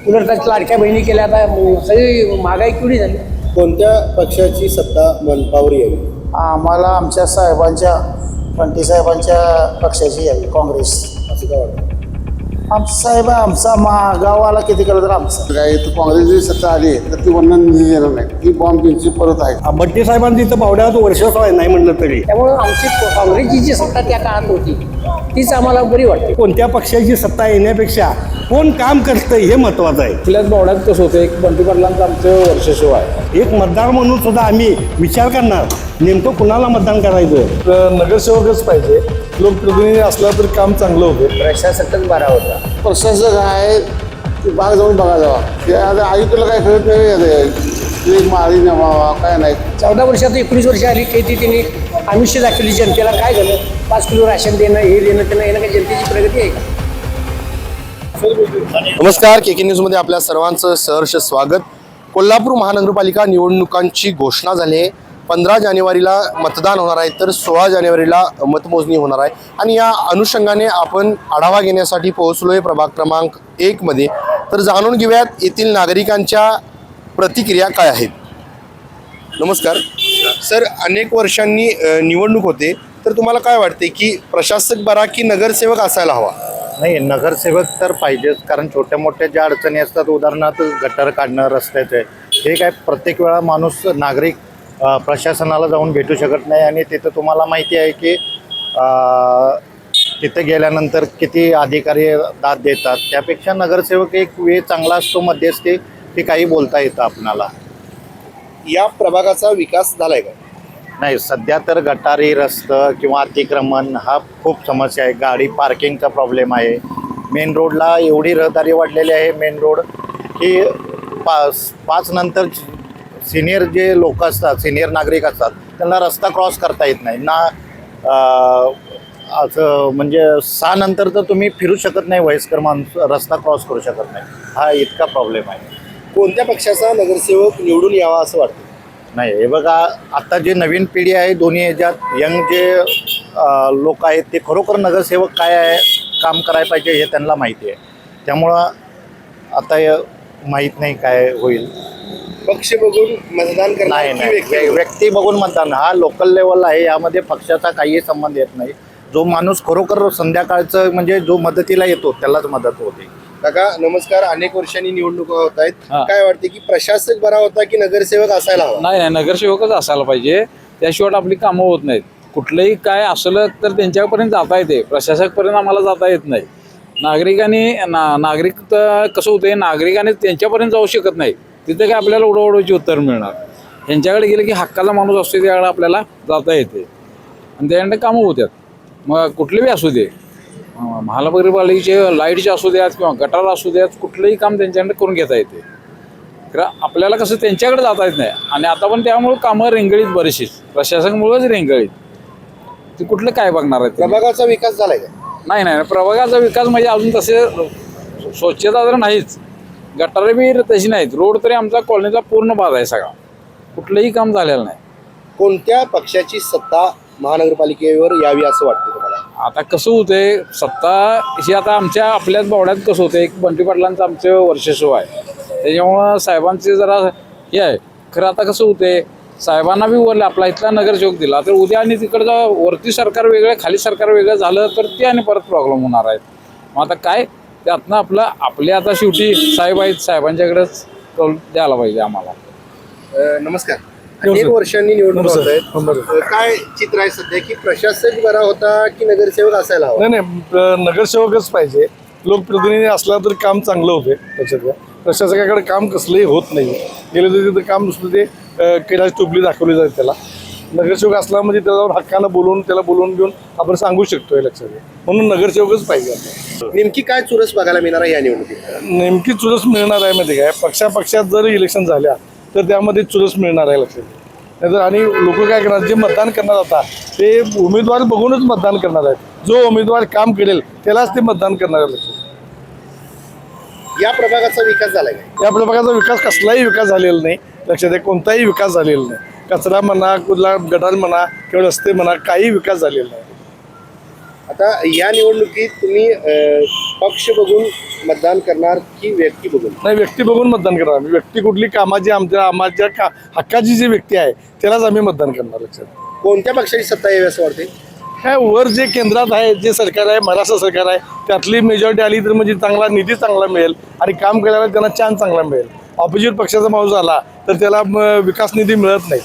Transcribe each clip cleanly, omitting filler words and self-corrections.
उलट लाडक्या बहिणी केल्या, आता सगळी महागाई केवढी झाली. कोणत्या पक्षाची सत्ता मनपावर यावी? आम्हाला आमच्या साहेबांच्या पंटी साहेबांच्या पक्षाची यावी, काँग्रेस. असं काय वाटतं? आमचा साहेब आमचा गावाला किती केलं तर आमचं. काय तर काँग्रेसची सत्ता आली तर ती वर्णन निधी देणार नाही, ती बॉम्ब त्यांची परत आहे. बट्टी साहेबांची इथं पावड्यात वर्ष नाही म्हणलं तरी त्यामुळं आमची काँग्रेसची जी सत्ता त्या काळात होती तीच आम्हाला बरी वाटते. कोणत्या पक्षाची सत्ता येण्यापेक्षा कोण काम करतं हे महत्वाचं आहे. आपल्याच बावड्यात कसं होतं, एक बंटी पाटलांचं आमचं वर्चस्व आहे. एक मतदार म्हणून सुद्धा आम्ही विचार करणार नेमकं कुणाला मतदान करायचं. नगरसेवकच पाहिजे, लोकप्रतिनिधी असला तर काम चांगलं होतं. प्रशासकच बरा होता. प्रशासक आहे ती बाग जाऊन बघा जावा, ते आता आयुक्ताला काय कळत नाही, माळी नेमावा काय नाही. 14 वर्षात 19 वर्ष आली काही ती त्यांनी आयुष्य दाखवली जनतेला. काय झालं, 5 किलो राशन देणं, हे देणं त्यांना, येणं काय जनतेची प्रगती आहे का? नमस्कार, के न्यूजमध्ये आपल्या सर्वांचं सहर्ष स्वागत. कोल्हापूर महानगरपालिका निवडणुकांची घोषणा झाली आहे. 15 जानेवारीला मतदान होणार आहे, तर 16 जानेवारीला मतमोजणी होणार आहे. आणि या अनुषंगाने आपण आढावा घेण्यासाठी पोहोचलो आहे प्रभाग क्रमांक 1 मध्ये. तर जाणून घेऊयात येथील नागरिकांच्या प्रतिक्रिया काय आहेत. नमस्कार सर, अनेक वर्षांनी निवडणूक होते, तर तुम्हाला काय वाटते की प्रशासक बरा की नगरसेवक असायला हवा? नाही, नगरसेवक तर पाहिजेच, कारण छोट्या मोठ्या ज्या अडचणी असतात, उदाहरणार्थ गटार काढणं, रस्त्याचे, हे काय प्रत्येक वेळा माणूस नागरिक प्रशासनाला जाऊन भेटू शकत नाही. आणि तिथं तुम्हाला माहिती आहे की तिथे गेल्यानंतर किती अधिकारी दाद देतात. त्यापेक्षा नगरसेवक एक वेळ चांगला असतो, मध्यस्थी, ते काही बोलता येतं आपणाला. या प्रभागाचा विकास झालाय का? नाही, सध्या तर गटारी, रस्तं किंवा अतिक्रमण हा खूप समस्या आहे. गाडी पार्किंगचा प्रॉब्लेम आहे. मेन रोडला एवढी रहदारी वाढलेली आहे मेन रोड की 5 नंतर सिनियर जे लोक असतात, सिनियर नागरिक असतात, त्यांना रस्ता क्रॉस करता येत नाही ना. असं म्हणजे 6 नंतर तर तुम्ही फिरू शकत नाही, वयस्कर माणूस रस्ता क्रॉस करू शकत नाही. हा इतका प्रॉब्लेम आहे. कोणत्या पक्षाचा नगरसेवक निवडून यावा असं वाटतं? नाही, हे बघा, आता जे नवीन पिढी आहे, दोन्ही ह्याच्यात यंग जे लोक आहेत, ते खरोखर नगरसेवक काय आहे, काम करायला पाहिजे हे त्यांना माहिती आहे. त्यामुळं आता माहीत नाही काय होईल. पक्ष बघून मतदान नाही करणार? नाही, व्यक्ती बघून मतदान. हा लोकल लेवल आहे, यामध्ये पक्षाचा काही संबंध येत नाही. जो माणूस खरोखर संध्याकाळचं म्हणजे जो मदतीला येतो त्यालाच मदत होते. काका नमस्कार, अनेक वर्षांनी निवडणुका होत आहेत, काय वाटते की प्रशासक बरा होता की नगरसेवक असायला हवा? नाही, नगरसेवकच असायला पाहिजे, त्याशिवाय आपली कामं होत नाहीत. कुठलंही काय असलं तर त्यांच्यापर्यंत जाता येते, प्रशासकपर्यंत आम्हाला जाता येत नाही. नागरिक तर कसं होते, नागरिकाने त्यांच्यापर्यंत जाऊ शकत नाही. तिथे काय आपल्याला ओढवची उत्तर मिळणार. ह्यांच्याकडे गेलं की हक्काचा माणूस असतो, त्याकडे आपल्याला जाता येते आणि त्याच्याकडे कामं होतात. मग कुठले बी असू दे, महानगरपालिकेचे लाईटचे असू द्यात किंवा गटार असू द्यात, कुठलंही काम त्यांच्याकडे करून घेता येते. तर आपल्याला कसं त्यांच्याकडे जाता येत नाही. आणि आता पण त्यामुळे कामं रेंगळीत बरीचशीच, प्रशासनामुळेच रेंगळीत. ते कुठलं काय बघणार आहे? प्रभागाचा विकास झालाय का? नाही, प्रभागाचा विकास म्हणजे अजून तसे स्वच्छता तर नाहीच, गटारे बी तशी नाहीत, रोड तरी आमचा कॉलनीचा पूर्ण बाज आहे सगळा, कुठलंही काम झालेलं नाही. कोणत्या पक्षाची सत्ता महानगरपालिकेवर यावी असं वाटतं तुम्हाला? आता कसं होतंय, सत्ता ही आता आपल्याच बावड्यात कसं होतं, एक बंटी पाटलांचं आमचं वर्चस्व आहे, त्याच्यामुळं साहेबांचे जरा हे आहे. खरं आता कसं होतंय, साहेबांना बी वरलं आपला इथला नगरसेवक दिला तर उद्या आणि तिकडचं वरती सरकार वेगळं, खाली सरकार वेगळं झालं तर ते आणि परत प्रॉब्लेम होणार आहेत. मग आता काय, त्यातनं आपले आता शेवटी साहेब आहेत, साहेबांच्याकडेच कौल द्यायला पाहिजे आम्हाला. नमस्कार, अनेक वर्षांनी निवडणूक होत आहेत, काय चित्र आहे सध्या की प्रशासक बरा होता की नगरसेवक असायला हवा? नाही, नगरसेवकच पाहिजे, लोकप्रतिनिधी असला तर काम चांगलं होते. प्रशासकाकडे काम कसलंही होत नाही. गेलं तर तिथं काम नुसतं ते केडाची टोपली दाखवली जाते त्याला. नगरसेवक असला म्हणजे त्याच्यावर हक्कानं बोलून त्याला बोलून घेऊन आपण सांगू शकतो हे लक्षात घ्या. म्हणून नगरसेवकच पाहिजे. नेमकी काय चुरस बघायला मिळणार आहे या निवडणुकीत? नेमकी चुरस मिळणार आहे माहिती काय, पक्षापक्षात जर इलेक्शन झाल्या तर त्यामध्ये चुरस मिळणार आहे लक्षात घ्या. नाहीतर आणि लोक काय करणार, जे मतदान करणार आता ते उमेदवार बघूनच मतदान करणार आहेत. जो उमेदवार काम करेल त्यालाच ते मतदान करणार आहे लक्षात. या प्रभागाचा विकास झालाय का? या प्रभागाचा विकास कसलाही विकास झालेला नाही लक्षात आहे. कोणताही विकास झालेला नाही. कचरा म्हणा, कुठला गटार म्हणा किंवा रस्ते म्हणा, काही विकास झालेला नाही. आता या निवडणुकीत तुम्ही पक्ष बघून मतदान करणार की व्यक्ती बघून? नाही, व्यक्ती बघून मतदान करणार आम्ही. व्यक्ती कुठली कामाची आमच्या हक्काची जी व्यक्ती आहे त्यालाच आम्ही मतदान करणार. लक्षात. कोणत्या पक्षाची सत्ता यावी असं वाटते? काय वर जे केंद्रात आहे, जे सरकार आहे, महाराष्ट्र सरकार आहे, त्यातली मेजॉरिटी आली तर म्हणजे चांगला निधी चांगला मिळेल आणि काम करायला त्यांना चान्स चांगला मिळेल. ऑपोजिट पक्षाचा माणूस आला तर त्याला विकास निधी मिळत नाही.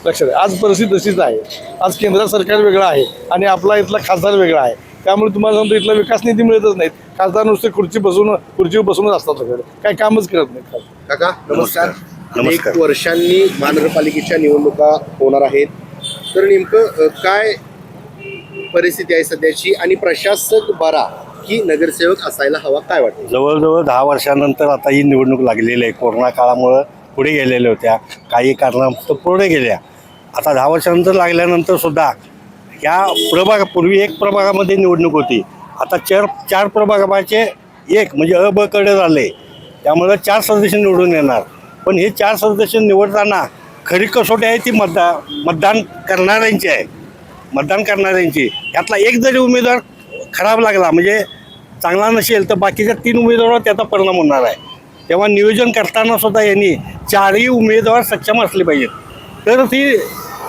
लक्षात आहे. आज परिस्थिती तशीच आहे. आज केंद्र सरकार वेगळं आहे आणि आपला इथला खासदार वेगळा आहे. त्यामुळे तुम्हाला सांगतो इथला विकास निधी मिळतच नाहीत. खासदार नुसते खुर्चीवर बसूनच असतात सगळे, काही कामच करत नाहीत. काका नमस्कार. अनेक वर्षांनी महानगरपालिकेच्या निवडणुका होणार आहेत, तर नेमकं काय परिस्थिती आहे सध्याची आणि प्रशासक बरा की नगरसेवक असायला हवा, काय वाटतं? जवळजवळ 10 वर्षानंतर आता ही निवडणूक लागलेली आहे. कोरोना काळामुळं पुढे गेलेल्या होत्या, काही कारणास्तव पुढे गेल्या. आता 10 वर्षानंतर लागल्यानंतर सुद्धा या पूर्वी एक प्रभागामध्ये निवडणूक होती, आता 4 प्रभागाचे एक म्हणजे अ ब कडे झाले. त्यामुळं 4 सदस्य निवडून येणार. पण हे 4 सदस्य निवडताना खरी कसोटी आहे ती मतदान करणाऱ्यांची आहे. मतदान करणाऱ्यांची यातला एक जरी उमेदवार खराब लागला म्हणजे चांगला नसेल तर बाकीच्या 3 उमेदवारावर त्याचा परिणाम होणार आहे. तेव्हा नियोजन करताना सुद्धा यांनी 4ही उमेदवार सक्षम असले पाहिजेत, तर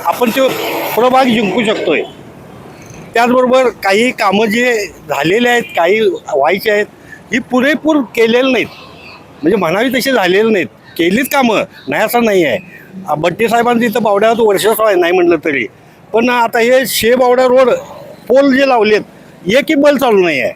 आपण तो प्रभाग जिंकू शकतोय. त्याचबरोबर काही कामं जे झालेले आहेत, काही व्हायचे आहेत, ही पुरेपूर केलेली नाहीत. म्हणजे म्हणावी तशी झालेली नाहीत. केलीच कामं, नाही असं नाही आहे. बट्टी साहेबांचं इथं बावड्यात वर्षच आहे नाही म्हटलं तरी. पण आता हे शेबावडा रोड पोल जे लावलेत, एकही बल चालू नाही आहे.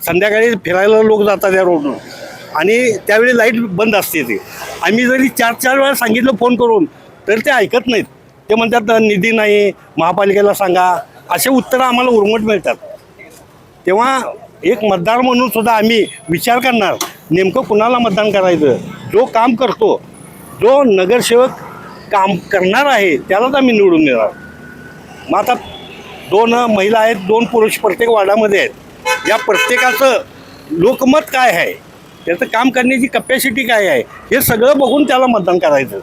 संध्याकाळी फिरायला लोक जातात या रोडवर आणि त्यावेळी लाईट बंद असते. ते आम्ही जरी 4 वेळा सांगितलं फोन करून तर ते ऐकत नाहीत. ते म्हणतात निधी नाही, महापालिकेला सांगा, असे उत्तरं आम्हाला उर्मट मिळतात. तेव्हा एक मतदार म्हणून सुद्धा आम्ही विचार करणार नेमकं कुणाला मतदान करायचं. जो काम करतो, जो नगरसेवक काम करणार आहे त्यालाच आम्ही निवडून देणार. मग आता 2 महिला आहेत, 2 पुरुष प्रत्येक वार्डामध्ये आहेत. या प्रत्येकाचं लोकमत काय आहे, त्याचं काम करण्याची कपॅसिटी काय आहे, हे सगळं बघून त्याला मतदान करायचं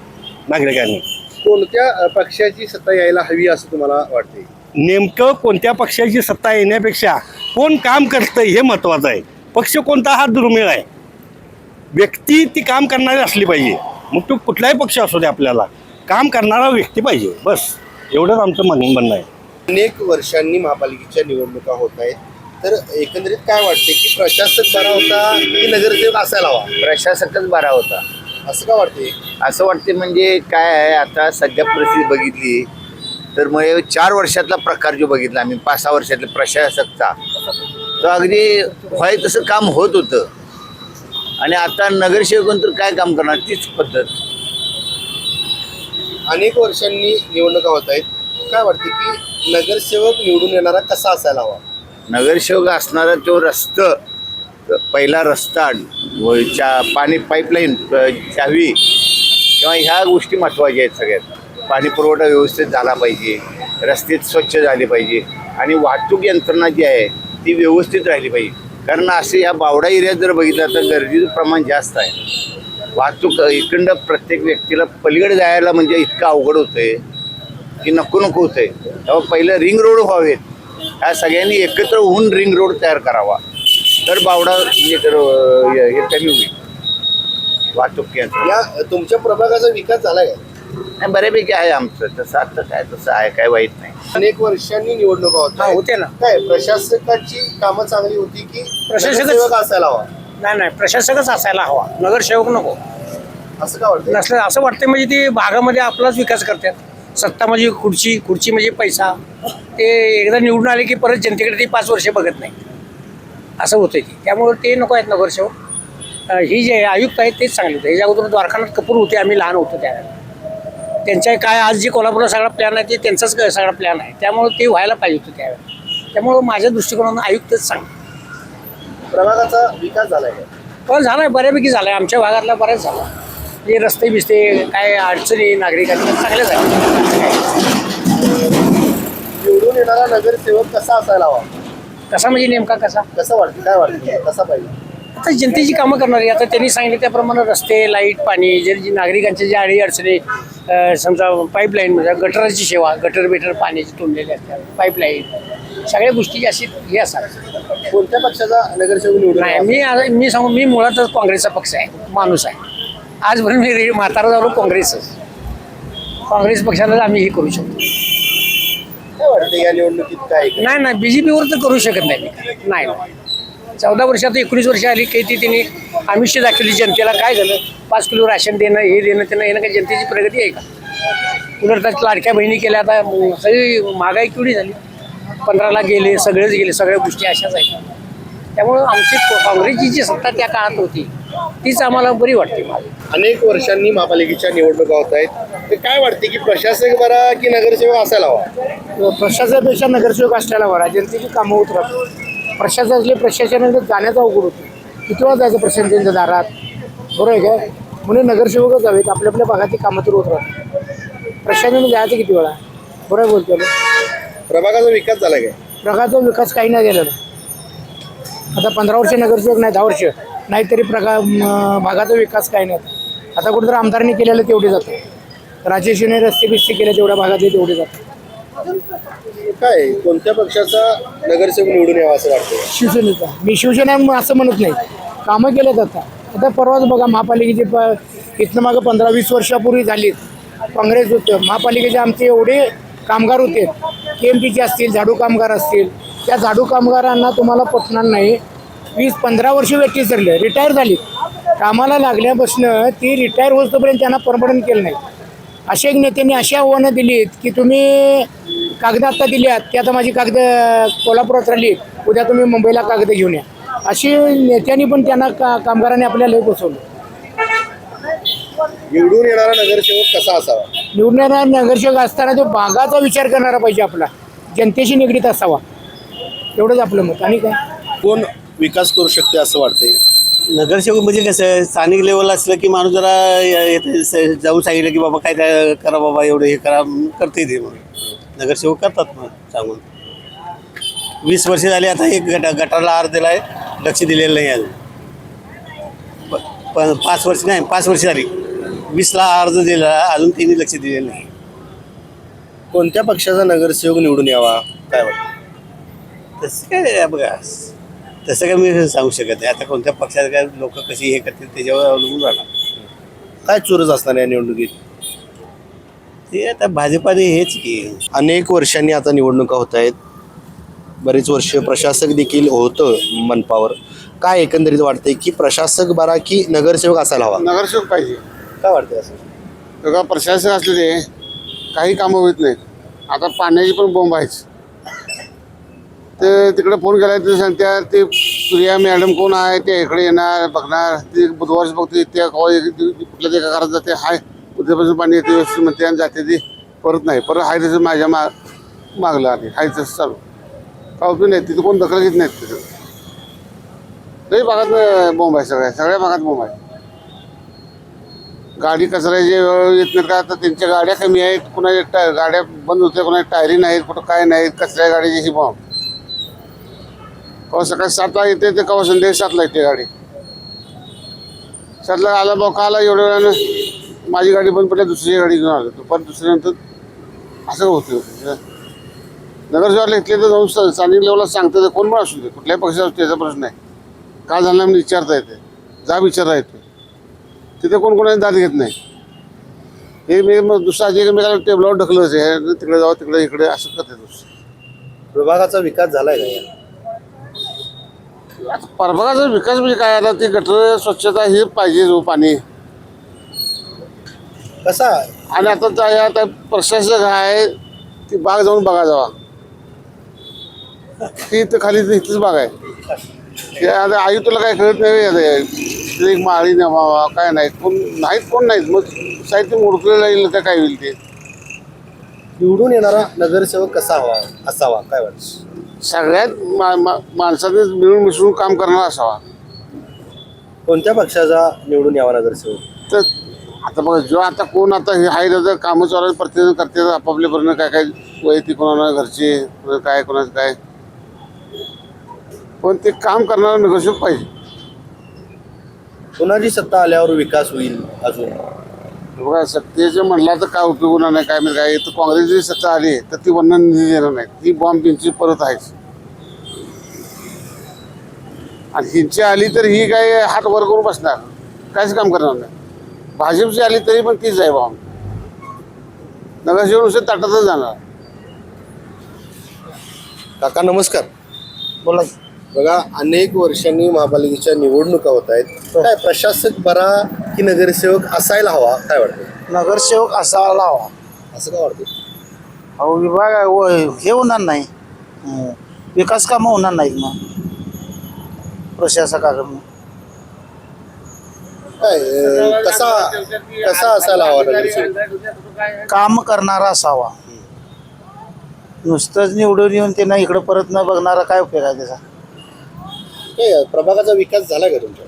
नागरिकांनी. कोणत्या पक्षाची सत्ता यायला हवी असं तुम्हाला वाटते? नेमकं कोणत्या पक्षाची सत्ता येण्यापेक्षा कोण काम करतं हे महत्त्वाचं आहे. पक्ष कोणता हा दुर्मिळ आहे. व्यक्ती ती काम करणारी असली पाहिजे. मग तो कुठलाही पक्ष असू दे, आपल्याला काम करणारा व्यक्ती पाहिजे. बस एवढंच आमचं म्हणणं आहे. अनेक वर्षांनी महापालिकेच्या निवडणुका होत आहेत, तर एकंदरीत काय वाटते की प्रशासक बरा होता की नगरसेवक असायला हवा? प्रशासकच बरा होता असं का वाटते? असं वाटते. म्हणजे काय आहे, आता सध्या परिस्थिती बघितली तर मग 4 वर्षातला प्रकार जो बघितला आम्ही, 5-6 वर्षातला प्रशासकचा, तो अगदी व्हाय तसं काम होत होतं. आणि आता नगरसेवकांतर काय काम करणार, तीच पद्धत. अनेक वर्षांनी निवडणुका होत आहेत, काय वाटते की नगरसेवक निवडून येणारा कसा असायला हवा? नगरसेवक असणारा तो पहिला रस्ता, पाणी पाईपलाईन चावी किंवा ह्या गोष्टी महत्त्वाच्या आहेत सगळ्यात. पाणी पुरवठा व्यवस्थित झाला पाहिजे, रस्ते स्वच्छ झाले पाहिजे आणि वाहतूक यंत्रणा जी आहे ती व्यवस्थित राहिली पाहिजे. कारण असे ह्या बावडा एरियात जर बघितलं तर गर्दीचं प्रमाण जास्त आहे. वाहतूक इकडं प्रत्येक व्यक्तीला पलीकडे जायला म्हणजे इतकं अवघड होतंय की नको होतंय. तेव्हा पहिलं रिंग रोड व्हावेत, ह्या सगळ्यांनी एकत्र होऊन रिंग रोड तयार करावा, तर बावडा हे कमी होईल वाहतूक यंत्रणा. या तुमच्या प्रभागाचा विकास झाला का? नाही, बऱ्यापैकी आहे आमचं. तसं आता काय तसं आहे, काय वाईट नाही. अनेक वर्षांनी निवडणुका होत आहेत. होते ना. काय प्रशासकाची कामं चांगली होती की नगरसेवक असायला हवा? नाही, प्रशासकच असायला हवा, नगरसेवक नको. असं का वाटतं? नसलं असं वाटतं म्हणजे ते भागामध्ये आपलाच विकास करतात. सत्ता म्हणजे खुर्ची म्हणजे पैसा. ते एकदा निवडून आले की परत जनतेकडे ते 5 वर्ष बघत नाही, असं होतं ते. त्यामुळे ते नको आहेत नगरसेवक. ही जे आयुक्त आहेत तेच चांगले होते. ह्याच्या अगोदर द्वारकानाथ कपूर होते, आम्ही लहान होतो त्यावेळेला. त्यांच्या काय आज जे कोल्हापूरला सगळा प्लॅन आहे ते त्यांचाच सगळा प्लॅन आहे. त्यामुळे ते व्हायला पाहिजे होतं त्यावेळेला. त्यामुळं माझ्या दृष्टिकोनातून आयुक्तच चांगलं. प्रभागाचा विकास झालाय का? पण झाला आहे, बऱ्यापैकी झाला आहे. आमच्या भागातला बऱ्याच झाला. हे रस्ते बिस्ते काय अडचणी नागरिकांना चांगल्या झाल्या. निवडून येणारा नगरसेवक कसा असायला हवा? कसा म्हणजे नेमका कसा? कसं वाटतं, काय वाटतं कसा पाहिजे? आता जनतेची कामं करणारी. आता त्यांनी सांगितले त्याप्रमाणे रस्ते, लाईट, पाणी, जे नागरिकांच्या ज्या अडी अडचणी, समजा पाईपलाईन म्हणजे गटराची सेवा, गटर पाण्याची तोडलेले असतात, पाईपलाईन, सगळ्या गोष्टी अशी हे असतात. कोणत्या पक्षाचा नगरसेवक निवडून नाही यावा? मी सांगू, मी मुळातच काँग्रेसचा पक्ष आहे, माणूस आहे. आजपर्यंत मी म्हातारा झालो काँग्रेसच. काँग्रेस पक्षाला आम्ही हे करू शकतो. काय वाटतं या निवडणुकीत काय नाही बीजेपीवर तर करू शकत नाही. नाही 14 वर्षात 19 वर्ष आली काही ती तिने आमिष दाखवली जनतेला. काय झालं, 5 किलो राशन देणं, हे देणं त्यांना, येणं काही जनतेची प्रगती आहे का? उलट लाडक्या बहिणी केल्या, आता सगळी महागाई केवढी झाली, 15ला गेले, सगळेच गेले, सगळ्या गोष्टी अशाच आहेत. त्यामुळं आमची काँग्रेसची जी सत्ता त्या काळात होती तीच आम्हाला बरी वाटते. अनेक वर्षांनी महापालिकेच्या निवडणुका होत आहेत, ते काय वाटते की प्रशासक बरा की नगरसेवक असायला हवा? प्रशासनापेक्षा नगरसेवक असल्याला बरा, जनतेची कामं होत राहतात. प्रशासनातले प्रशासनाने जाण्याचा अवघड होतो. किती वेळा जायचं प्रशासनाच्या दारात, बरोबर आहे काय? म्हणून नगरसेवकच जावेत, आपल्या आपल्या भागाची कामं तर होत राहतात. प्रशासनाने जायचं किती वेळा, बरोबर बोलतो. प्रभागाचा विकास झाला काय? प्रकारचा विकास काही नाही झालेला. आता 15 वर्ष नगरसेवक नाही, 10 वर्ष नाही तरी भागाचा विकास काही नाही. आता कुठेतरी आमदारांनी केलेलं तेवढे जातं, राजेशने रस्ते बिस्ते केले तेवढ्या भागातले तेवढे जातं. काय कोणत्या पक्षाचा नगरसेवक निवडून यावा असं वाटतं? शिवसेनेचा. मी शिवसेना असं म्हणत नाही, कामं केलेत. आता परवाच बघा महापालिकेचे इथनं मागं 15-20 वर्षापूर्वी झालीत. काँग्रेस होतं, महापालिकेचे आमचे एवढे कामगार होते, KMPचे असतील, झाडू कामगार असतील. त्या झाडू कामगारांना तुम्हाला पटणार नाही, 20-15 वर्ष वेटी सरले, रिटायर झाली. कामाला लागल्यापासून ती रिटायर होतोपर्यंत त्यांना परमनंट केलं नाही. अशा एक नेत्यांनी अशी आव्हानं दिलीत की तुम्ही कागद आत्ता दिल्यात, की आता माझी कागद कोल्हापुरात राहिली, उद्या तुम्ही मुंबईला कागद घेऊन या. अशी नेत्यांनी पण त्यांना कामगारांनी आपल्याला लय बसवलं. निवडून येणारा नगरसेवक कसा असावा? निवडून येणारा नगरसेवक असताना तो भागाचा विचार करणारा पाहिजे, आपला जनतेशी निगडीत असावा. एवढंच आपलं मत. आणि काय कोण विकास करू शकते असं वाटतंय? नगरसेवक म्हणजे कसं आहे, स्थानिक लेवलला असलं की माणूस जरा जाऊन सांगितलं की बाबा काय करा बाबा, एवढं हे करा, करते ते. मग नगरसेवक करतात मग सांगून. 20 वर्ष झाली आता एक गटारला आर दिला आहे, लक्ष दिलेलं नाही अजून. पण 5 वर्ष झाली, 20ला अर्ज दिला, अजून त्यांनी लक्ष दिलेलं नाही. कोणत्या पक्षाचा नगरसेवक निवडून यावा काय वाटतं? तसं काय बघा, तसं काय मी सांगू शकत नाही. आता कोणत्या पक्षात काय लोक कशी हे करतील त्याच्यावर अवलंबून राहणार. काय चोरच असणार या निवडणुकीत? ते आता भाजपाने हेच की अनेक वर्षांनी आता निवडणुका होत आहेत, बरेच वर्ष प्रशासक देखील होतं मनपावर. काय एकंदरीत वाटतंय की प्रशासक बरा की नगरसेवक असायला हवा? नगरसेवक पाहिजे. काय वाटतंय असं? बघा प्रशासक असले ते काही कामं होत नाहीत. आता पाण्याची पण बोंब आहेच. ते तिकडे फोन केला ते सांगतात ते प्रिया मॅडम कोण आहे, ते इकडे येणार बघणार. ते बुधवारच बघते, त्या कुठल्या एका घरात जाते, हाय उद्यापासून पाणी येते व्यवस्थित म्हणते आणि जाते, ती परत नाही. परत हाय तसं माझ्या मागलं आली, हाय तसं चालू. काय उपयोग नाही, तिथं कोण दखल घेत नाहीत. तिथं लई भागात बोंब आहे, सगळ्या भागात बोंब आहे. गाडी कचऱ्याचे वेळ येत नाहीत का? आता त्यांच्या गाड्या कमी आहेत, कुणाच्या गाड्या बंद होत्या, कुणाच्या टायरी नाहीत, कुठं काय नाहीत. कचऱ्या गाडीची ही बॉम्ब. कवा सकाळी 7ला येते ते कवा संध्याकाळी 7ला येते गाडी. 7ला आला बघा आला, एवढ्या वेळानं माझी गाडी बंद पडल्या, दुसरी गाडी घेऊन आलो. दुपार दुसऱ्यानंतर असं होतं. नगरसेवकाला इथले तर जाऊन स्थानिक लेवलला सांगतं, कोण पण असू दे, कुठल्याही पक्षात असू त्याचा प्रश्न नाही. का झालं म्हणून विचारता येते, जा विचारता येते. तिथे कोण कोणाची दाद घेत नाही. हे मी मग दुसरा एकमेकाला टेबलावर ढकलत तिकडे जावं, तिकडे इकडे असं करते. दुसरं प्रभागाचा विकास झालाय का या? आता प्रभागाचा विकास म्हणजे काय, आता ते गटर स्वच्छता हे पाहिजे, जो पाणी कसा? आणि आता प्रशासक आहे ती बाग जाऊन बघा जावा. ती तर खाली इथंच बाग आहे. ते आता आयुक्ताला काय कळत नाही, एक माळी नेमावा काय नाही, कोण नाहीत. मग साहित्य मोडकलेलं येईल तर काय होईल? ते निवडून येणारा नगरसेवक कसा हवा असावा काय वाटतं? सगळ्यात माणसाने मिळून मिसळून काम करणारा असावा. कोणत्या पक्षाचा निवडून यावा नगरसेवक? तर आता बघा, जो आता कोण आता हे आहे त्याचं कामं चालू प्रत्येक करते आपापल्या पर्यंत, काय काय वैयक्तिक, कोणाला घरचे काय, कोणाचं काय, पण ते काम करणारा नगरसेवक पाहिजे. कोणाची सत्ता आल्यावर विकास होईल अजून? बघा सत्तेचं म्हणला तर काय उपयोग होणार नाही. काय म्हणजे काय, तर काँग्रेसची सत्ता आली तर ती वर्णन निधी देणार नाही. ती बॉम्ब त्यांची परत आहेच. आणि हिंची आली तर ही काय हात वर करून बसणार, काहीच काम करणार नाही. भाजपची आली तरी पण तीच आहे भाव. नगरसेवक नुसतं ताटातच जाणार. काका नमस्कार. बोला. बघा अनेक वर्षांनी महापालिकेच्या निवडणुका होत आहेत, काय प्रशासक बरा की नगरसेवक असायला हवा, काय वाटतं? नगरसेवक असायला हवा. असं काय वाटतं? अहो विभाग हे होणार नाही, विकास कामं होणार नाहीत मग प्रशासकाकडून. काय कसा असायला हवा नगरसेवक? काम करणारा असावा. नुसतंच निवडून येऊन त्यांना इकडं परत न बघणारा काय उपयोग आहे त्याचा? काय प्रभागाचा विकास झाला का तुमच्या?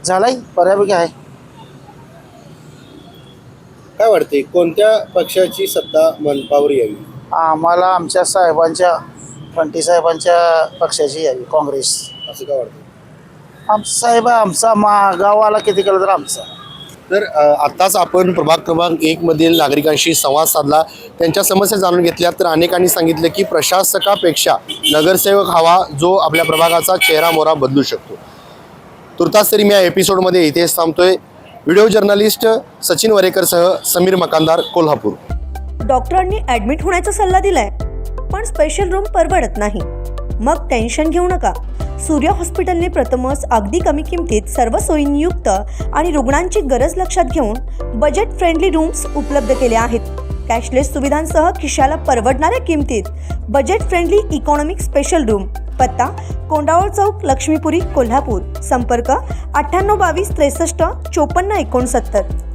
झालाय बऱ्यापैकी आहे. काय वाटते कोणत्या पक्षाची सत्ता मनपावर यावी? आम्हाला आमच्या साहेबांच्या फंटी साहेबांच्या पक्षाची यावी, काँग्रेस. असं काय वाटतं? आमचा साहेब आमचा गावाला किती केलं तर आमचा. तर आत्ताच आपण प्रभाग क्रमांक 1 मधील नागरिकांशी संवाद साधला, त्यांच्या समस्या जाणून घेतल्या. तर अनेकांनी सांगितलं की प्रशासकापेक्षा नगरसेवक हवा, जो आपल्या प्रभागाचा चेहरा मोहरा बदलू शकतो. तुर्तास तरी मी या एपिसोडमध्ये इथेच थांबतोय. Video journalist Sachin वरेकरसह Sameer Makandar, Kolhapur. डॉक्टरांनी ॲडमिट होण्याचा सल्ला दिलाय, पण स्पेशल रूम परवडत नाही. मग टेन्शन घेऊ नका. सूर्या हॉस्पिटलने प्रथमच अगदी कमी किमतीत सर्व सोयींयुक्त आणि रुग्णांची गरज लक्षात घेऊन बजेट फ्रेंडली रूम्स उपलब्ध केले आहेत. कॅशलेस सुविधांसह खिशाला परवडणाऱ्या किमतीत budget friendly economic special room. पत्ता कोंडावळ चौक, लक्ष्मीपुरी, कोल्हापूर. संपर्क 9822 63 54 69.